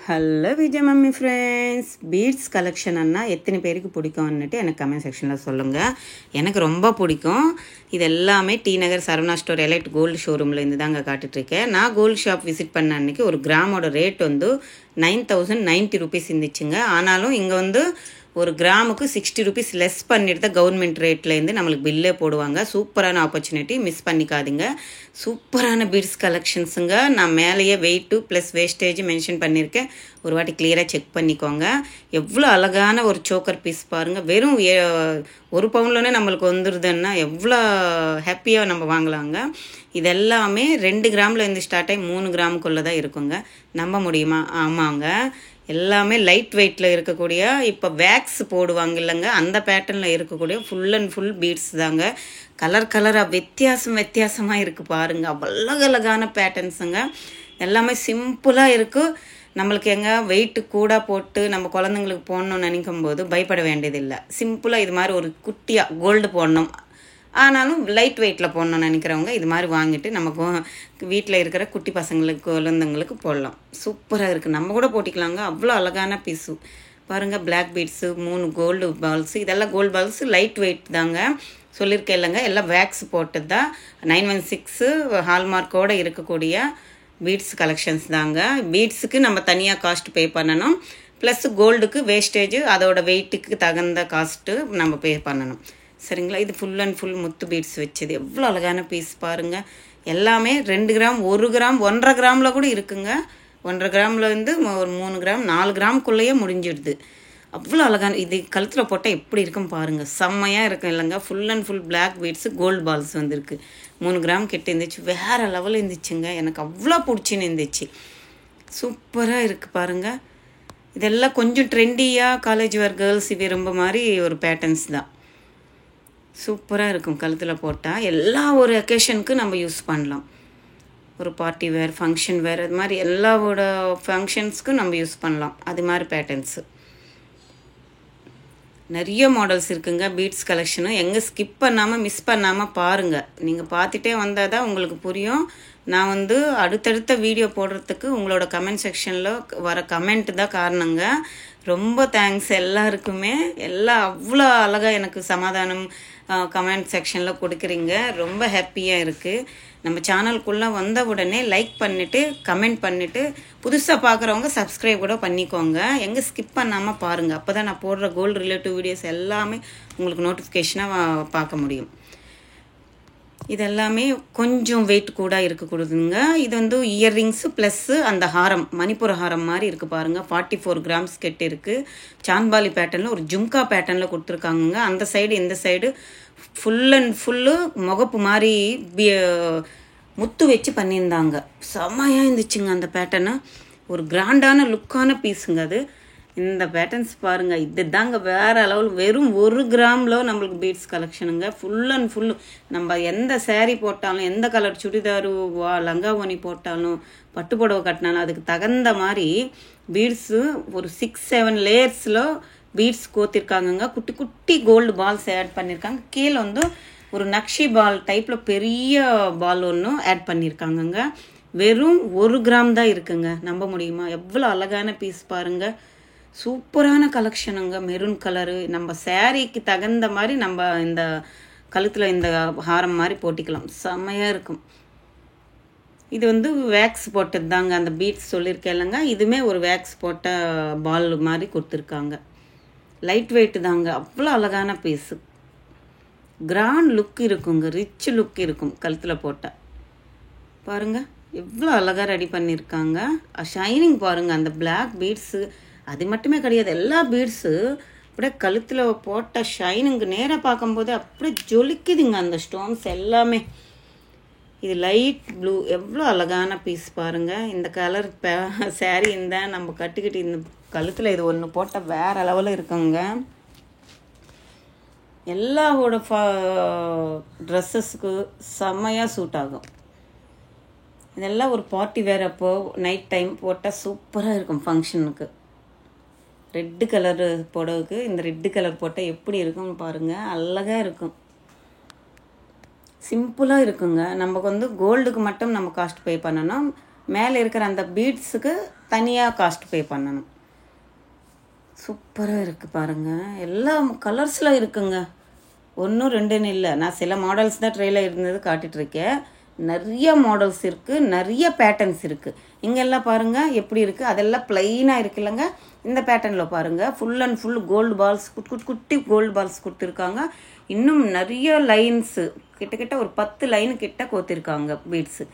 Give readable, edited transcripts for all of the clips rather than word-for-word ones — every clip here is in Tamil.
Hello Vijay mummy friends, beads collection அண்ணா எத்தனை பேருக்கு பிடிக்கும்னுட்டு எனக்கு கமெண்ட் செக்ஷனில் சொல்லுங்கள். எனக்கு ரொம்ப பிடிக்கும். இது எல்லாமே டி நகர் சரவணா ஸ்டோர் எலைட் கோல்டு ஷோரூமில் இருந்து தாங்க காட்டுட்ருக்கேன். நான் கோல்டு ஷாப் விசிட் பண்ண அன்றைக்கி ஒரு கிராமோட ரேட் வந்து 9090 rupees இருந்துச்சுங்க. ஆனாலும் இங்கே வந்து ஒரு கிராமுக்கு 60 rupees லெஸ் பண்ணிட்டு தான் கவர்மெண்ட் ரேட்லேருந்து நம்மளுக்கு பில்லே போடுவாங்க. சூப்பரான ஆப்பர்ச்சுனிட்டி, மிஸ் பண்ணிக்காதீங்க. சூப்பரான பீட்ஸ் கலெக்ஷன்ஸுங்க. நான் மேலேயே வெயிட்டு ப்ளஸ் வேஸ்டேஜ் மென்ஷன் பண்ணியிருக்கேன். ஒரு வாட்டி கிளியராக செக் பண்ணிக்கோங்க. எவ்வளோ அழகான ஒரு சோக்கர் பீஸ் பாருங்கள். வெறும் 1 பவுன்லனே நம்மளுக்கு வந்துடுதுன்னா எவ்வளோ ஹாப்பியாக நம்ம வாங்கலாங்க. இதெல்லாமே 2 கிராம்லேருந்து ஸ்டார்ட் ஆகி 3 கிராமுக்குள்ளே தான் இருக்குங்க. நம்ப முடியுமா? ஆமாங்க. எல்லாமே லைட் வெயிட்டில் இருக்கக்கூடிய, இப்போ வேக்ஸ் போடுவாங்க இல்லைங்க, அந்த பேட்டர்னில் இருக்கக்கூடிய ஃபுல் அண்ட் ஃபுல் பீட்ஸ் தாங்க. கலராக வித்தியாசமாக இருக்குது பாருங்கள். அவ்வளோ அழகான பேட்டர்ன்ஸுங்க. எல்லாமே சிம்பிளாக இருக்குது. நம்மளுக்கு எங்கே வெயிட்டு கூட போட்டு நம்ம குழந்தைங்களுக்கு போடணும்னு நினைக்கும் போது பயப்பட வேண்டியதில்லை. சிம்பிளாக இது மாதிரி ஒரு குட்டியாக கோல்டு போடணும், ஆனாலும் லைட் வெயிட்டில் போடணும்னு நினைக்கிறவங்க இது மாதிரி வாங்கிட்டு நமக்கு வீட்டில் இருக்கிற குட்டி பசங்களுக்கு குழந்தைங்களுக்கு போடலாம். சூப்பராக இருக்குது. நம்ம கூட போட்டிக்கலாங்க. அவ்வளோ அழகான பீஸு பாருங்கள். பிளாக் பீட்ஸு, 3 கோல்டு பால்ஸு, இதெல்லாம் கோல்டு பால்ஸு லைட் வெயிட் தாங்க. சொல்லியிருக்கேன் இல்லைங்க, எல்லாம் வேக்ஸ் போட்டது தான். 916 ஹால்மார்க்கோடு இருக்கக்கூடிய பீட்ஸ் கலெக்ஷன்ஸ் தாங்க. பீட்ஸுக்கு நம்ம தனியாக காஸ்ட் பே பண்ணணும், ப்ளஸ் கோல்டுக்கு வேஸ்டேஜ் அதோட வெயிட்டுக்கு தகுந்த காஸ்ட்டு நம்ம பே பண்ணணும். சரிங்களா? இது ஃபுல் அண்ட் ஃபுல் முத்து பீட்ஸ் வச்சது. எவ்வளோ அழகான பீஸ் பாருங்கள். எல்லாமே 2 கிராம், 1 கிராம், 1.5 கிராமில் கூட இருக்குங்க. 1.5 கிராம்லேருந்து ஒரு 3 கிராம் 4 கிராமுக்குள்ளேயே முடிஞ்சிடுது. அவ்வளோ அழகான இது கழுத்தில் போட்டால் எப்படி இருக்கும் பாருங்கள். செம்மையாக இருக்கும் இல்லைங்க. Full and full black beads, gold balls வந்துருக்கு. 3 கிராம் கிட்ட இருந்துச்சு. வேறு லெவலில் இருந்துச்சுங்க. எனக்கு அவ்வளோ பிடிச்சின்னு இருந்துச்சு. சூப்பராக இருக்குது பாருங்கள். இதெல்லாம் கொஞ்சம் ட்ரெண்டியாக காலேஜ் வேர் கேர்ள்ஸ் விரும்ப மாதிரி ஒரு பேட்டர்ன்ஸ் தான். சூப்பராக இருக்கும். கழுத்தில் போட்டால் எல்லா ஒரு அக்கேஷனுக்கு நம்ம யூஸ் பண்ணலாம். ஒரு பார்ட்டி வேர், ஃபங்க்ஷன் வேர், அது மாதிரி எல்லாவோட ஃபங்க்ஷன்ஸ்க்கும் நம்ம யூஸ் பண்ணலாம். அது மாதிரி பேட்டர்ன்ஸு நிறைய மாடல்ஸ் இருக்குங்க. பீட்ஸ் கலெக்ஷனு எங்கே ஸ்கிப் பண்ணாமல் மிஸ் பண்ணாமல் பாருங்கள். நீங்கள் பார்த்துட்டே வந்தால் தான் உங்களுக்கு புரியும். நான் வந்து அடுத்தடுத்த வீடியோ போடுறதுக்கு உங்களோட கமெண்ட் செக்ஷனில் வர கமெண்ட் தான் காரணங்க. ரொம்ப தேங்க்ஸ் எல்லாருக்குமே. எல்லாம் அவ்வளோ அழகாக எனக்கு சமாதானம் கமெண்ட் செக்ஷனில் கொடுக்குறீங்க. ரொம்ப ஹாப்பியாக இருக்குது. நம்ம சேனலுக்குள்ளே வந்த உடனே லைக் பண்ணிவிட்டு கமெண்ட் பண்ணிவிட்டு புதுசாக பார்க்குறவங்க சப்ஸ்கிரைப் கூட பண்ணிக்கோங்க. எங்கே ஸ்கிப் பண்ணாமல் பாருங்கள். அப்போ தான் நான் போடுற கோல்டு ரிலேட்டிவ் வீடியோஸ் எல்லாமே உங்களுக்கு நோட்டிஃபிகேஷனாக பார்க்க முடியும். இதெல்லாமே கொஞ்சம் வெயிட் கூட இருக்கக்கூடாதுங்க. இது வந்து இயர்ரிங்ஸு ப்ளஸ்ஸு அந்த ஹாரம், மணிப்புர ஹாரம் மாதிரி இருக்குது பாருங்கள். 44 கிராம்ஸ் கெட்டு இருக்குது. சாந்த்பாலி பேட்டர்னில் ஒரு ஜும்கா பேட்டர்னில் கொடுத்துருக்காங்க. அந்த சைடு இந்த சைடு ஃபுல் அண்ட் ஃபுல்லு முகப்பு மாதிரி முத்து வச்சு பண்ணியிருந்தாங்க. செம்மையாக இருந்துச்சுங்க அந்த பேட்டர்னு. ஒரு கிராண்டான லுக்கான பீஸுங்க அது. இந்த பேட்டர்ன்ஸ் பாருங்கள். இது தாங்க வேறு லெவல். வெறும் 1 கிராமில் நம்மளுக்கு பீட்ஸ் கலெக்ஷனுங்க. ஃபுல் அண்ட் ஃபுல்லு நம்ம எந்த சேரீ போட்டாலும், எந்த கலர் சுடிதாரு லங்கா ஓனி போட்டாலும், பட்டு புடவை கட்டினாலும் அதுக்கு தகுந்த மாதிரி பீட்ஸு ஒரு 6-7 லேயர்ஸில் பீட்ஸ் கோத்திருக்காங்கங்க. குட்டி குட்டி கோல்டு பால்ஸ் ஆட் பண்ணியிருக்காங்க. கீழே வந்து ஒரு நக்ஷி பால் டைப்பில் பெரிய பால் ஒன்று ஆட் பண்ணியிருக்காங்கங்க. வெறும் 1 கிராம் தான் இருக்குங்க. நம்ப முடியுமா? எவ்வளோ அழகான பீஸ் பாருங்கள். சூப்பரான கலெக்ஷனுங்க. மெரூன் கலரு நம்ம சேரீக்கு தகுந்த மாதிரி நம்ம இந்த கழுத்தில் இந்த ஹாரம் மாதிரி போட்டிக்கலாம். செம்மையாக இருக்கும். இது வந்து வேக்ஸ் போட்டது தாங்க. அந்த பீட்ஸ் சொல்லியிருக்கேன் இல்லைங்க, இதுவுமே ஒரு வேக்ஸ் போட்ட பால் மாதிரி கொடுத்துருக்காங்க. லைட் வெயிட்டு தாங்க. அவ்வளோ அழகான பீஸு. கிராண்ட் லுக் இருக்குங்க. ரிச் லுக் இருக்கும் கழுத்தில் போட்டால். பாருங்கள் எவ்வளோ அழகாக ரெடி பண்ணியிருக்காங்க. ஷைனிங் பாருங்கள். அந்த பிளாக் பீட்ஸு அது மட்டுமே கிடையாது, எல்லா பீட்ஸு அப்படியே கழுத்தில் போட்ட ஷைனிங்கு நேராக பார்க்கும்போது அப்படியே ஜொலிக்குதுங்க அந்த ஸ்டோன்ஸ் எல்லாமே. இது லைட் ப்ளூ. எவ்வளோ அழகான பீஸ் பாருங்கள். இந்த கலர் சேரீ இந்த நம்ம கட்டிக்கிட்டு இந்த கழுத்தில் இது ஒன்று போட்டால் வேறு லெவலில் இருக்குங்க. எல்லாவோட ட்ரெஸ்ஸஸ்க்கு செம்மையாக சூட் ஆகும். இதெல்லாம் ஒரு பார்ட்டி வேர் அப்போ நைட் டைம் போட்டால் சூப்பராக இருக்கும். ஃபங்க்ஷனுக்கு ரெட்டு கலரு புடவுக்கு இந்த ரெட்டு கலர் போட்டால் எப்படி இருக்கும்னு பாருங்கள். அழகாக இருக்கும். சிம்பிளாக இருக்குங்க. நமக்கு வந்து கோல்டுக்கு மட்டும் நம்ம காஸ்ட் பே பண்ணணும். மேலே இருக்கிற அந்த பீட்ஸுக்கு தனியாக காஸ்ட் பே பண்ணணும். சூப்பராக இருக்குது பாருங்கள். எல்லா கலர்ஸில் இருக்குங்க, 1 2ன்னு இல்லை. நான் சில மாடல்ஸ் தான் ட்ரெயிலில் இருந்தது காட்டிகிட்ருக்கேன். நிறைய மாடல்ஸ் இருக்குது, நிறைய பேட்டர்ன்ஸ் இருக்குது. இங்கெல்லாம் பாருங்கள் எப்படி இருக்குது, அதெல்லாம் ப்ளைனாக இருக்குல்லங்க. இந்த பேட்டர்னில் பாருங்கள், full and full gold balls, குட்டி கோல்டு பால்ஸ் கொடுத்துருக்காங்க. இன்னும் நிறைய லைன்ஸு, கிட்டத்தட்ட ஒரு 10 லைனு கிட்ட கோத்திருக்காங்க பீட்ஸு.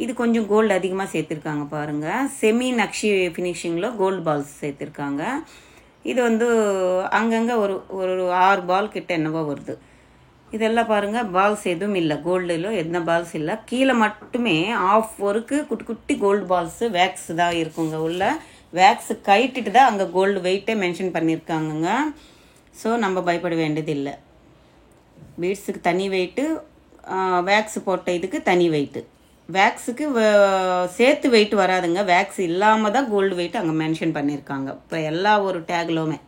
இது கொஞ்சம் கோல்டு அதிகமாக சேர்த்துருக்காங்க பாருங்கள். செமி நக்ஷி ஃபினிஷிங்கில் கோல்டு பால்ஸ் சேர்த்துருக்காங்க. இது வந்து அங்கங்கே ஒரு 6 பால் கிட்ட என்னவோ வருது. இதெல்லாம் பாருங்கள், பால்ஸ் எதுவும் இல்லை, கோல்டில் எந்த பால்ஸ் இல்லை. கீழே மட்டுமே ஆஃப் ஒர்க்கு குட்டி கோல்டு பால்ஸு வேக்ஸ் தான் இருக்குங்க. உள்ள வேக்ஸு கைட்டிட்டு தான் அங்கே கோல்டு வெயிட்டே மென்ஷன் பண்ணியிருக்காங்கங்க. ஸோ நம்ம பயப்பட வேண்டியதில்லை. பீட்ஸுக்கு தனி வெயிட்டு, வேக்ஸ் போட்ட இதுக்கு தனி வெயிட்டு. வேக்ஸுக்கு சேர்த்து வெயிட் வராதுங்க, வேக்ஸ் இல்லாமல் தான் கோல்டு வெயிட் அங்கே மென்ஷன் பண்ணியிருக்காங்க. இப்போ எல்லா ஒரு டேக்லுமே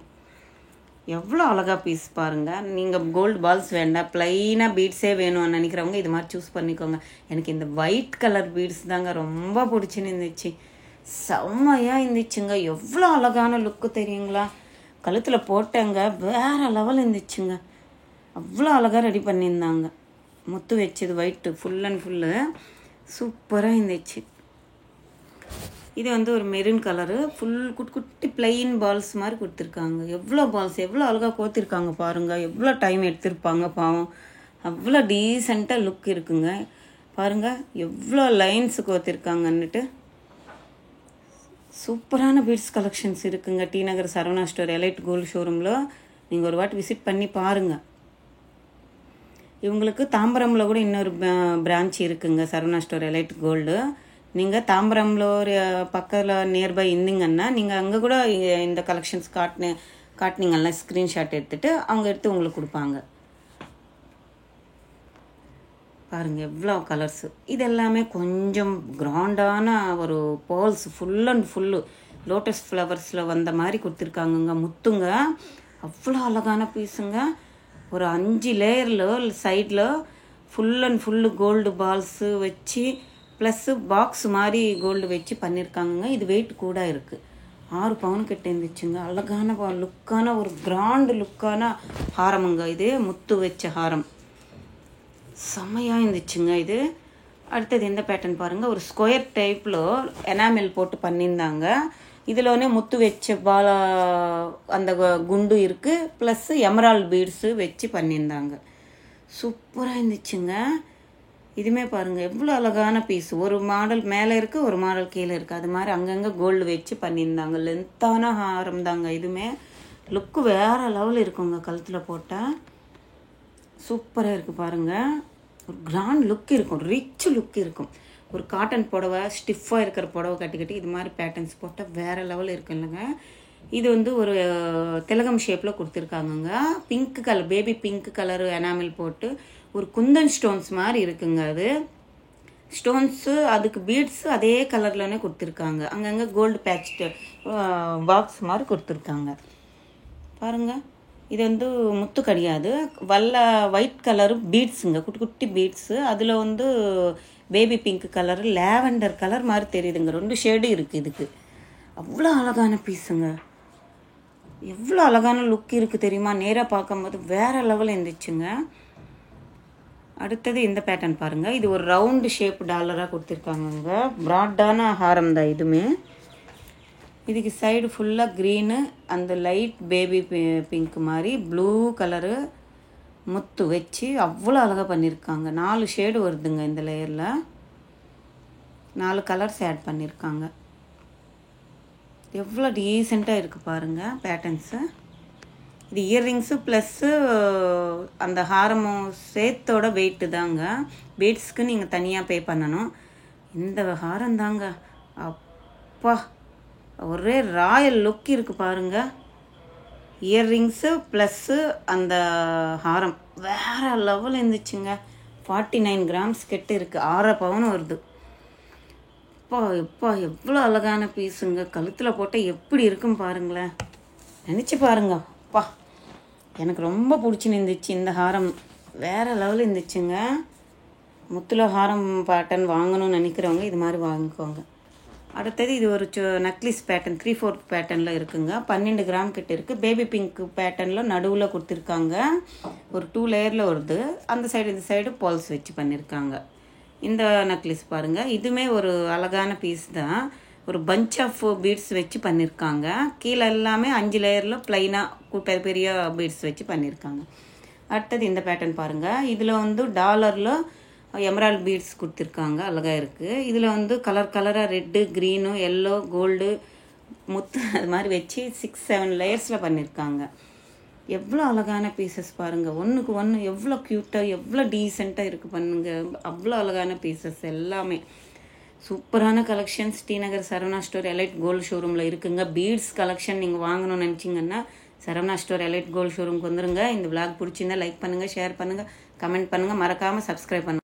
எவ்வளோ அழகாக பீஸ் பாருங்கள். நீங்கள் கோல்டு பால்ஸ் வேண்டாம், ப்ளைனாக பீட்ஸே வேணும்னு நினைக்கிறவங்க இது மாதிரி சூஸ் பண்ணிக்கோங்க. எனக்கு இந்த ஒயிட் கலர் பீட்ஸ் தாங்க ரொம்ப பிடிச்சின்னு இருந்துச்சு, செம்மையாக இருந்துச்சுங்க. எவ்வளோ அழகான லுக்கு தெரியுங்களா, கழுத்தில் போட்டேங்க, வேறு லெவல் இருந்துச்சுங்க. அவ்வளோ அழகாக ரெடி பண்ணியிருந்தாங்க. முத்து வச்சது ஒயிட்டு ஃபுல் அண்ட் ஃபுல்லு சூப்பராக இருந்துச்சு. இது வந்து ஒரு மெரூன் கலரு, ஃபுல் குட்டி பிளெயின் பால்ஸ் மாதிரி கொடுத்துருக்காங்க. எவ்வளோ பால்ஸ், எவ்வளோ அழகாக கோத்திருக்காங்க பாருங்கள். எவ்வளோ டைம் எடுத்திருப்பாங்க பாவம், அவ்வளோ டீசெண்டாக லுக் இருக்குங்க. பாருங்கள் எவ்வளோ லைன்ஸ் கோத்திருக்காங்கன்னுட்டு. சூப்பரான பீட்ஸ் கலெக்ஷன்ஸ் இருக்குங்க டி நகர் சரவணா ஸ்டோர் எலைட் கோல்டு ஷோரூமில். நீங்கள் ஒரு வாட்டி விசிட் பண்ணி பாருங்கள். இவங்களுக்கு தாம்பரமில் கூட இன்னொரு பிரான்ச் இருக்குங்க, சரவணா ஸ்டோர் எலைட் கோல்டு. நீங்கள் தாம்பரமில் ஒரு பக்கத்தில் நியர்பை இருந்தீங்கன்னா நீங்கள் அங்கே கூட இந்த கலெக்ஷன்ஸ் காட்டினீங்கன்னா ஸ்க்ரீன்ஷாட் எடுத்துகிட்டு அவங்க எடுத்து உங்களுக்கு கொடுப்பாங்க. பாருங்கள் எவ்வளோ கலர்ஸு. இது எல்லாமே கொஞ்சம் கிராண்டான ஒரு pearls, full and full lotus ஃப்ளவர்ஸில் வந்த மாதிரி கொடுத்துருக்காங்கங்க. முத்துங்க அவ்வளோ அழகான பீஸுங்க. ஒரு 5 லேயரில் சைடில் full and full gold balls வச்சு ப்ளஸ்ஸு பாக்ஸ் மாதிரி கோல்டு வச்சு பண்ணியிருக்காங்க. இது வெயிட் கூட இருக்குது, 6 பவுன் கிட்ட இருந்துச்சுங்க. அழகான லுக்கான ஒரு கிராண்டு லுக்கான ஹாரமுங்க இது, முத்து வச்ச ஹாரம் செம்மையாக இருந்துச்சுங்க இது. அடுத்தது எந்த பேட்டர்ன் பாருங்கள், ஒரு ஸ்கொயர் டைப்பில் எனாமல் போட்டு பண்ணியிருந்தாங்க. இதில் முத்து வச்ச அந்த குண்டு இருக்குது, ப்ளஸ்ஸு எமரால்டு பீட்ஸு வச்சு பண்ணியிருந்தாங்க. சூப்பராக இருந்துச்சுங்க. இதுவுமே பாருங்கள் எவ்வளோ அழகான பீஸ். ஒரு மாடல் மேலே இருக்குது, ஒரு மாடல் கீழே இருக்குது, அது மாதிரி அங்கங்கே கோல்டு வச்சு பண்ணியிருந்தாங்க. லென்த்தான ஹாரம் தாங்க. இதுவுமே லுக்கு வேறு லெவல் இருக்குங்க, கழுத்தில் போட்டால் சூப்பராக இருக்குது பாருங்கள். ஒரு கிராண்ட் லுக் இருக்கும், ரிச் லுக் இருக்கும். ஒரு காட்டன் புடவை, ஸ்டிஃபாக இருக்கிற புடவை கட்டிக்கிட்டு இது மாதிரி பேட்டர்ன்ஸ் போட்டால் வேறு லெவல் இருக்கும் இல்லைங்க. இது வந்து ஒரு திலகம் ஷேப்பில் கொடுத்துருக்காங்கங்க. Pink colour, baby pink colour enamel போட்டு ஒரு குந்தன் ஸ்டோன்ஸ் மாதிரி இருக்குங்க. அது ஸ்டோன்ஸு, அதுக்கு பீட்ஸு அதே கலர்லனே கொடுத்துருக்காங்க. அங்கங்கே கோல்டு பேட்ச்டு பாக்ஸ் மாதிரி கொடுத்துருக்காங்க பாருங்கள். இது வந்து முத்து கிடையாது, ஒயிட் கலரு பீட்ஸுங்க, குட்டி பீட்ஸு. அதில் வந்து baby pink colour, lavender colour மாதிரி தெரியுதுங்க. 2 ஷேடு இருக்குது இதுக்கு. அவ்வளோ அழகான பீஸுங்க, எவ்வளோ அழகான லுக் இருக்குது தெரியுமா, நேராக பார்க்கும்போது வேறு லெவல் இருந்துச்சுங்க. அடுத்தது இந்த பேட்டர்ன் பாருங்கள். இது ஒரு ரவுண்டு ஷேப் டாலராக கொடுத்துருக்காங்கங்க. ப்ராட்டான ஹாரம் தான் இதுவுமே. இதுக்கு சைடு ஃபுல்லாக க்ரீனு, அந்த லைட் பேபி பிங்க் மாதிரி ப்ளூ கலரு முத்து வச்சு அவ்வளோ அழகாக பண்ணியிருக்காங்க. 4 ஷேடு வருதுங்க இந்த லேயரில், 4 கலர்ஸ் ஆட் பண்ணியிருக்காங்க. எவ்வளோ டீசெண்டாக இருக்குது பாருங்கள் பேட்டர்ன்ஸு. இது இயர்ரிங்ஸு ப்ளஸ்ஸு அந்த ஹாரமும் சேர்த்தோட வெயிட்டு தாங்க. பீட்ஸ்க்கு நீங்கள் தனியாக பே பண்ணணும். இந்த ஹாரம் தாங்க அப்பா ஒரே ராயல் லுக் இருக்குது பாருங்கள். இயர்ரிங்ஸு ப்ளஸ்ஸு அந்த ஹாரம் வேறு லெவல் இருந்துச்சுங்க. 49 கிராம்ஸ் கிட்ட இருக்குது, 6 பவுன் வருது. எப்பா எவ்வளோ அழகான பீஸுங்க. கழுத்தில் போட்டால் எப்படி இருக்கும் பாருங்களேன், நினச்சி பாருங்க. அப்பா எனக்கு ரொம்ப பிடிச்சின்னு இருந்துச்சு இந்த ஹாரம், வேறு லெவல் இருந்துச்சுங்க. முத்துல ஹாரம் பேட்டர்ன் வாங்கணும்னு நினைக்கிறவங்க இது மாதிரி வாங்கிக்கோங்க. அடுத்தது இது ஒரு நக்லிஸ் பேட்டர்ன் 3/4 பேட்டர்னில் இருக்குங்க. 12 கிராம் கிட்ட இருக்குது. பேபி பிங்க் பேட்டர்னில் நடுவில் கொடுத்துருக்காங்க. ஒரு 2 லேயரில் வருது. அந்த சைடு இந்த சைடு பால்ஸ் வச்சு பண்ணியிருக்காங்க. இந்த நக்லிஸ் பாருங்கள், இதுவுமே ஒரு அழகான பீஸ் தான். ஒரு பஞ்ச் ஆஃப் பீட்ஸ் வச்சு பண்ணியிருக்காங்க. கீழே எல்லாமே 5 லேயரில் ப்ளைனாக பெரிய பீட்ஸ் வச்சு பண்ணியிருக்காங்க. அடுத்தது இந்த பேட்டர்ன் பாருங்கள். இதில் வந்து டாலரில் எமரால்ட் பீட்ஸ் கொடுத்துருக்காங்க. அழகாக இருக்குது. இதில் வந்து கலராக ரெட்டு, க்ரீனு, எல்லோ, கோல்டு, முத்து அது மாதிரி வச்சு 6-7 லேயர்ஸில் பண்ணியிருக்காங்க. எவ்வளோ அழகான பீசஸ் பாருங்கள். ஒன்றுக்கு ஒன்று எவ்வளோ க்யூட்டாக எவ்வளோ டீசெண்டாக இருக்குது பண்ணுங்க. அவ்வளோ அழகான பீசஸ் எல்லாமே. சூப்பரான collections T Nagar Saravana store elite gold ஷோரூமில் இருக்குங்க. பீட்ஸ் கலெக்ஷன் நீங்கள் வாங்கணும்னு நினச்சிங்கன்னா சரவணா ஸ்டோர் எலைட் கோல்டு ஷோரூமுக்கு வந்துருங்க. இந்த விளாக் பிடிச்சிருந்தா லைக் பண்ணுங்கள், ஷேர் பண்ணுங்கள், கமெண்ட் பண்ணுங்கள், மறக்காமல் சப்ஸ்கிரைப் பண்ணுங்கள்.